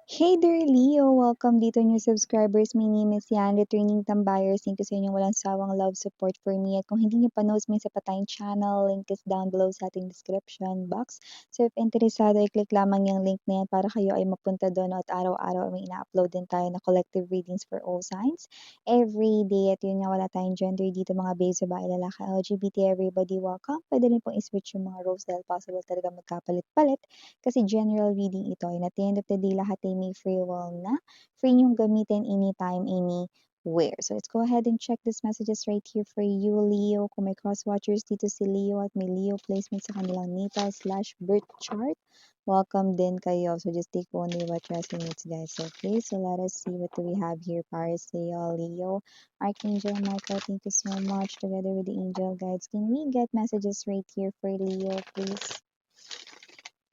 Hey there, Leo! Welcome dito new subscribers. My name is Yan, returning tambayers. Thank you sa inyong walang sawang love support for me. At kung hindi niyo pa knows may sa patayong channel, link is down below sa ating description box. So if interesado, i-click lamang yung link na yan para kayo ay mapunta doon at araw-araw may ina-upload din tayo na collective readings for all signs. Every day, at yun nga, wala tayong gender dito, mga babes, babae, lalaki, LGBT, everybody welcome. Pwede rin pong i-switch yung mga roles dahil possible talaga magkapalit-palit. Kasi general reading ito and at the end of the day, lahat ay may free will na. Free niyong gamitin anytime, anywhere. So let's go ahead and check these messages right here for you, Leo. Kung may cross-watchers dito si Leo at may Leo placement sa kanilang natal/birth chart, welcome din kayo. So just take only what resonates, guys. Okay, so let us see what do we have here para sa iyo, Leo. Archangel Michael, thank you so much. Together with the angel guides, can we get messages right here for Leo, please?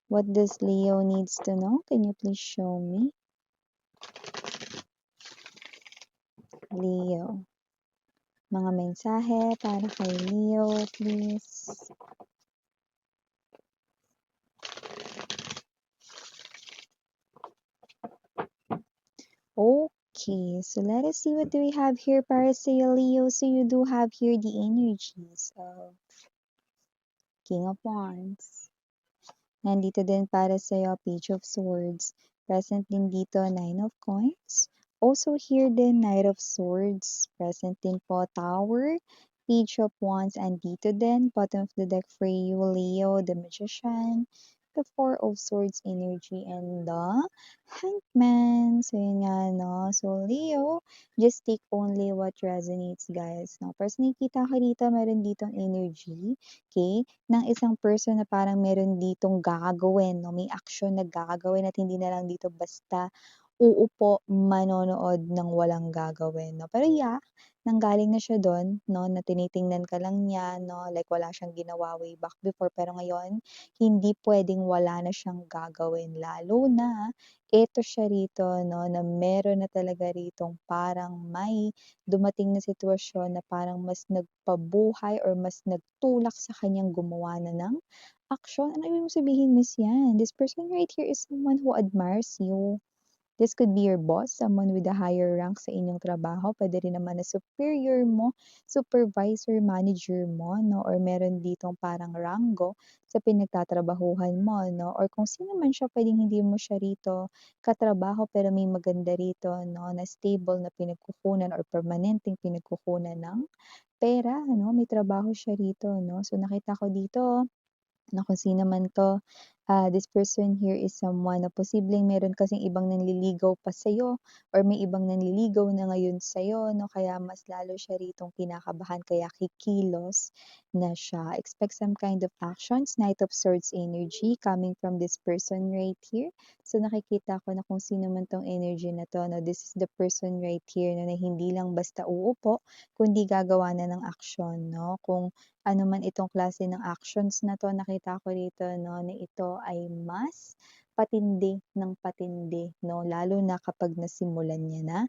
What does Leo needs to know? Can you please show me? Leo. Mga mensahe para kay Leo, please. Okay, so let us see what do we have here para sa Leo. So you do have here the energies of King of Wands. Nandito din para sa Page of Swords. Present din dito, Nine of Coins. Also here din, Knight of Swords. Present din po, Tower, Page of Wands. And dito din, bottom of the deck for you, Leo, the Magician, the Four of Swords energy, and the Hangman. So yun nga, no? So Leo, just take only what resonates, guys. No? Pero nakikita ko dito, meron ditong energy, okay, ng isang person na parang meron ditong gagawin, no? May action na gagawin at hindi na lang dito basta uupo, manonood ng walang gagawin, no? Pero yeah, nanggaling na siya doon, no, na tinitingnan ka lang niya, no, like wala siyang ginawa way back before, pero ngayon, hindi pwedeng wala na siyang gagawin, lalo na eto siya rito, no, na meron na talaga ritong parang may dumating na sitwasyon na parang mas nagpabuhay or mas nagtulak sa kanyang gumawa na ng aksyon. Ano ibig sabihin, Miss Yan? This person right here is someone who admires you. This could be your boss, someone with a higher rank sa inyong trabaho. Pwede rin naman na superior mo, supervisor, manager mo, no? Or meron ditong parang ranggo sa pinagtatrabahuhan mo, no? Or kung sino man siya, pwedeng hindi mo siya rito katrabaho pero may maganda rito, no? Na stable na pinagkukunan or permanenteng pinagkukunan ng pera, no? May trabaho siya rito, no? So nakita ko dito na kung sino man 'to, this person here is someone na posibleng meron kasing ibang nanliligaw pa sa'yo or may ibang nanliligaw na ngayon sa'yo 'no, kaya mas lalo siya ritong kinakabahan kaya kikilos na siya. Expect some kind of actions, Knight of Swords energy coming from this person right here. So nakikita ko na kung sino man 'tong energy na 'to 'no, this is the person right here na hindi lang basta uupo, kundi gagawa na ng aksyon 'no. Kung ano man itong klase ng actions na 'to, nakita ko rito 'no, na ito ay mas patindi ng patindi 'no, lalo na kapag nasimulan niya na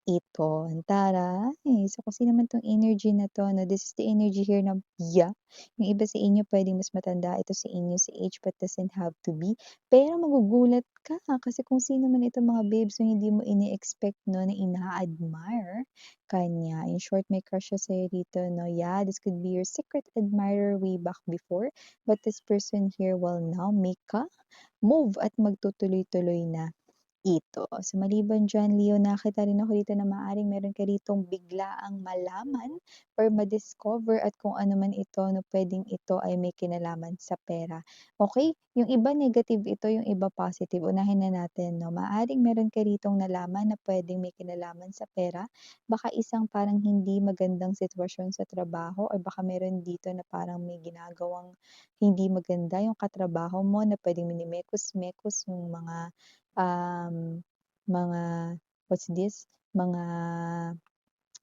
ito. Taray! So, kung sino man 'tong energy na 'to 'no, this is the energy here ng yeah, yung iba sa inyo puwedeng mas matanda ito sa inyo sa age but doesn't have to be. Pero magugulat ka kasi kung sino man itong mga babes na hindi mo ini-expect 'no, na ina-admire kanya. In short, may crush siya sa'yo dito 'no. Yeah, this could be your secret admirer way back before, but this person here will now make a move at magtutuloy-tuloy na ito. So maliban diyan, Leo, nakita rin ako dito na maaaring meron ka ditong biglaang malaman or ma-discover at kung ano man ito na puwedeng ito ay may kinalaman sa pera. Okay, yung iba negative ito, yung iba positive. Unahin na natin 'no, maaaring meron ka ritong nalaman na puwedeng may kinalaman sa pera. Baka isang parang hindi magandang sitwasyon sa trabaho or baka meron dito na parang may ginagawang hindi maganda yung katrabaho mo na puwedeng minimekos-mekos yung um, mga what's this, mga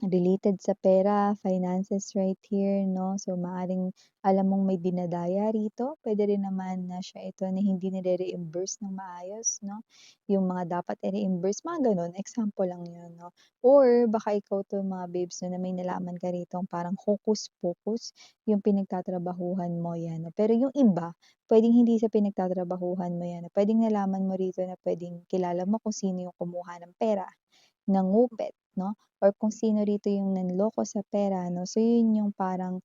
related sa pera, finances right here, no? So, maaring alam mong may dinadaya rito. Pwede rin naman na siya ito na hindi nire-reimburse ng maayos, no? Yung mga dapat i-reimburse, mga ganun. Example lang yun, no? Or baka ikaw to mga babes no, na may nalaman ka rito parang hocus-pocus yung pinagtatrabahuhan mo yan. No? Pero yung iba, pwedeng hindi sa pinagtatrabahuhan mo yan. No? Pwedeng nalaman mo rito na pwedeng kilala mo kung sino yung kumuha ng pera nangupit, no? Or kung sino rito yung nanloko sa pera, no? So, yun yung parang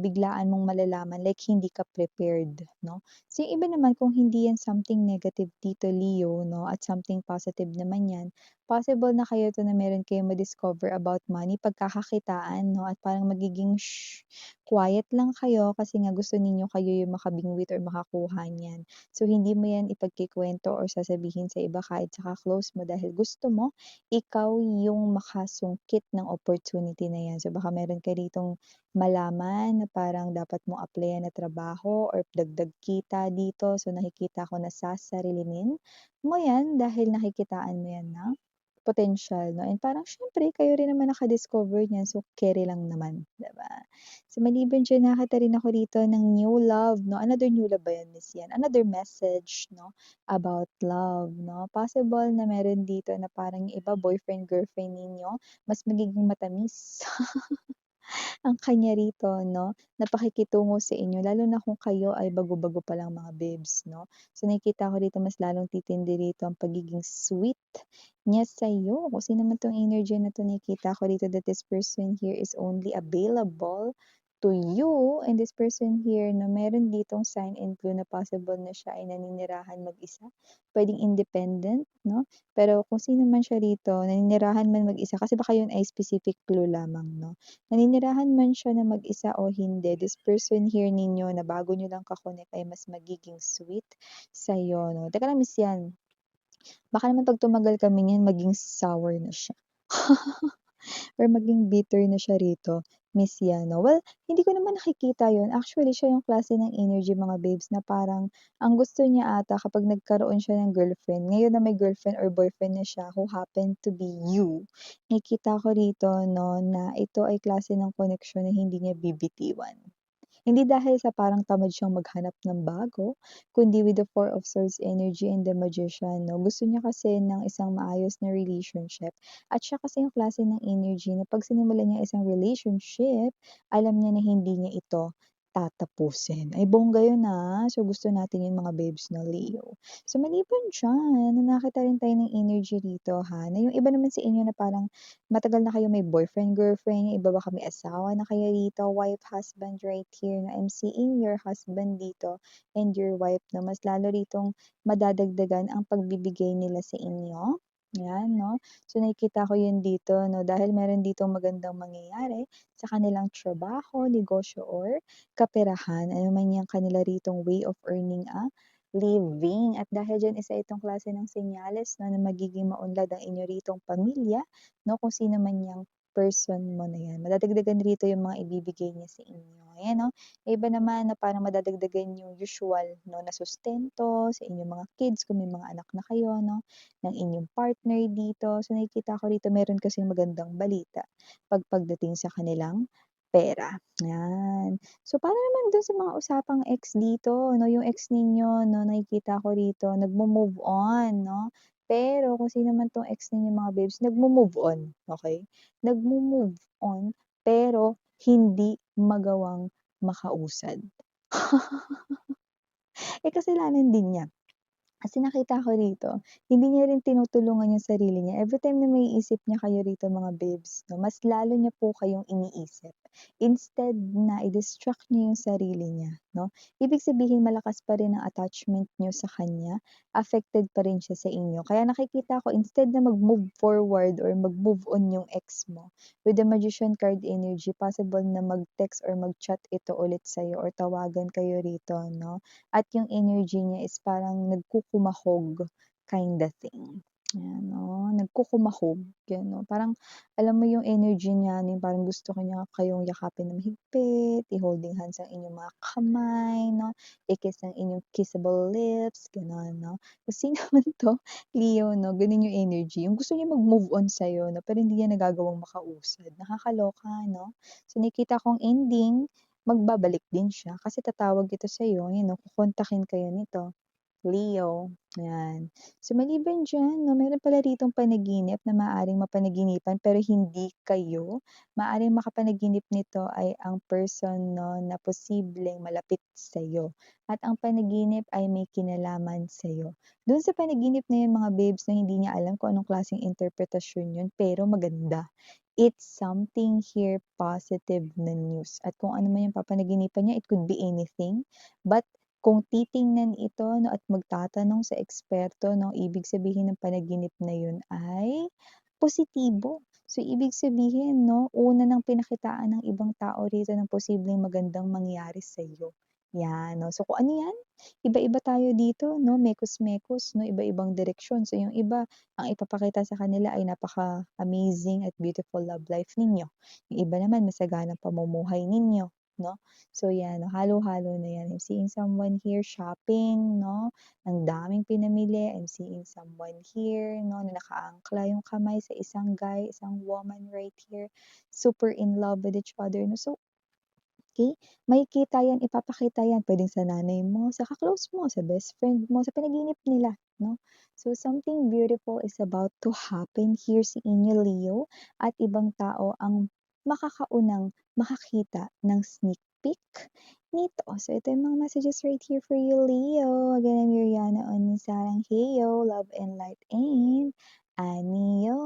biglaan mong malalaman, like hindi ka prepared, no? So, yung iba naman, kung hindi yan something negative dito, Leo, no? At something positive naman yan, possible na kayo to na meron kayo ma-discover about money, pagkakakitaan, no? At parang magiging quiet lang kayo kasi nga gusto ninyo kayo yung makabingwit or makakuha niyan. So, hindi mo yan ipagkikwento or sasabihin sa iba kahit sa close mo dahil gusto mo ikaw yung makasungkit ng opportunity na yan. So baka meron ka ditong malaman na parang dapat mo applyan na trabaho or dagdag kita dito. So nakikita ko na sasarilinin mo yan dahil nakikitaan mo yan na potential, no? And parang syempre, kayo rin naman naka-discover niyan, so carry lang naman, 'di ba? So maliban diyan, nakita rin ako dito ng new love, no? Another new love ba yan, Miss Yan? Another message, no? About love, no? Possible na meron dito na parang yung iba, boyfriend, girlfriend ninyo, mas magiging matamis ang kanya rito, no, na pakikitungo sa inyo, lalo na kung kayo ay bago-bago pa lang mga babes, no. So nakikita ko dito mas lalong titindi rito ang pagiging sweet niya sa'yo. Kung sino man 'tong energy na 'to, nakikita ko dito that this person here is only available to you, and this person here na meron ditong sign and clue na possible na siya ay naninirahan mag-isa, puwedeng independent, 'no. Pero kung sino man siya rito, naninirahan man mag-isa kasi baka yun ay specific clue lamang, 'no. Naninirahan man siya na mag-isa o hindi, this person here ninyo na bago niyo lang ka-connect ay mas magiging sweet sa'yo, 'no. Teka lang, Miss Yan, baka naman 'pag tumagal kami niyan maging sour na siya or maging bitter na siya rito, Miss Yan, 'no. Well, hindi ko naman nakikita yun. Actually, siya yung klase ng energy, mga babes, na parang ang gusto niya ata kapag nagkaroon siya ng girlfriend, ngayon na may girlfriend or boyfriend na siya who happen to be you, nakikita ko rito, 'no, na ito ay klase ng koneksyon na hindi niya bibitiwan. Hindi dahil sa parang tamad siyang maghanap ng bago, kundi with the Four of Swords energy and the Magician, 'no. Gusto niya kasi ng isang maayos na relationship at siya kasi yung klase ng energy na 'pag sinimulan niya isang relationship, alam niya na hindi niya ito tatapusin. Ay bongga yun, So, gusto natin yun, mga babes na Leo. So, maliban diyan, nakita rin tayo ng energy rito, na yung iba naman sa inyo na parang matagal na kayo may boyfriend, girlfriend, yung iba baka may asawa na kayo dito, wife, husband right here, na I'm seeing your husband dito and your wife, na mas lalo ritong madadagdagan ang pagbibigay nila sa inyo. Yan, no? So, nakikita ko yun dito, no? Dahil meron ditong magandang mangyayari sa kanilang trabaho, negosyo, or kaperahan. Ano man yung kanila ritong way of earning a living. At dahil dyan, isa itong klase ng senyales, no, na magiging maunlad ang inyo ritong pamilya, no, kung sino man yang person mo na yan. Madadagdagan rito yung mga ibibigay niya sa inyo. Ayan, no? Iba naman na parang madadagdagan yung usual, no, na sustento sa inyong mga kids, kung may mga anak na kayo, no, ng inyong partner dito. So, nakikita ko rito, meron kasing magandang balita pagdating sa kanilang pera. Yan. So, para naman dun sa mga usapang ex dito, no, yung ex ninyo, no, nakikita ko rito, nagmo-move on, no? Pero kung sino man 'tong ex ninyo, mga babes, nagmo-move on, okey? Nagmo-move on, pero hindi magawang makausad. Eh, kasalanan din niya. Kasi nakita ko rito, hindi niya rin tinutulungan yung sarili niya. Everytime na maiisip niya kayo rito, mga babes, 'no, mas lalo niya po kayong iniisip. Instead na i-distract niya yung sarili niya, 'no. Ibig sabihin malakas pa rin ang attachment niyo sa kanya, affected pa rin siya sa inyo. Kaya nakikita ko, instead na mag-move forward or mag-move on yung ex mo, with the Magician card energy, possible na mag-text or mag-chat ito ulit sa'yo or tawagan kayo rito, 'no. At yung energy niya is parang nagkukumahog kinda thing. Ayan, nagkukumahog, gano'n. Parang alam mo yung energy niya na yung parang gusto niya kayong yakapin ng mahigpit, i-holding hands ang inyong mga kamay 'no, i-kiss ang inyong kissable lips, gano'n 'no. Kung sino man 'to, Leo 'no, gano'n yung energy, yung gusto niya mag-move on sa'yo 'no, pero hindi niya nagagawang makausad, nakakaloka 'no. So nakikita kong ending, magbabalik din siya kasi tatawag ito sa'yo, yun 'no, kokontakin kayo nito. Leo, ayan. So maliban diyan 'no, meron pala ditong panaginip na maaaring mapanaginipan pero hindi kayo. Maaaring makapanaginip nito ay ang person 'no, na posibleng malapit sa'yo at ang panaginip ay may kinalaman sa'yo. Do'n sa panaginip na 'yun mga babes 'no, hindi niya alam kung anong klaseng interpretasyon 'yun pero maganda. It's something here positive na news at kung ano man yung papanaginipan niya, it could be anything, but kung titingnan ito 'no at magtatanong sa eksperto 'no, ibig sabihin ng panaginip na yun ay positibo. So, ibig sabihin 'no, una ng pinakitaan ng ibang tao rito ng posibleng magandang mangyari sa'yo, 'yan 'no. So, kung ano 'yan, iba-iba tayo dito 'no, mekos-mekos 'no, iba-ibang direksyon. So, yung iba ang ipapakita sa kanila ay napaka-amazing at beautiful love life ninyo. Yung iba naman masaganang pamumuhay ninyo 'no. So 'yan 'no, halo-halo na 'yan. I'm seeing someone here shopping 'no, ang daming pinamili. I'm seeing someone here 'no, na nakaangkla yung kamay sa isang guy, isang woman right here, super in love with each other 'no. So, okey, makikita 'yan, ipapakita 'yan puwedeng sa nanay mo, sa ka-close mo, sa best friend mo, sa panaginip nila 'no. So, something beautiful is about to happen here sa inyo, Leo, at ibang tao ang makakaunang makakita ng sneak peek nito. So, ito yung mga messages right here for you, Leo. Again, I'm Yuriana on Saranghayo, love and light and Anyo.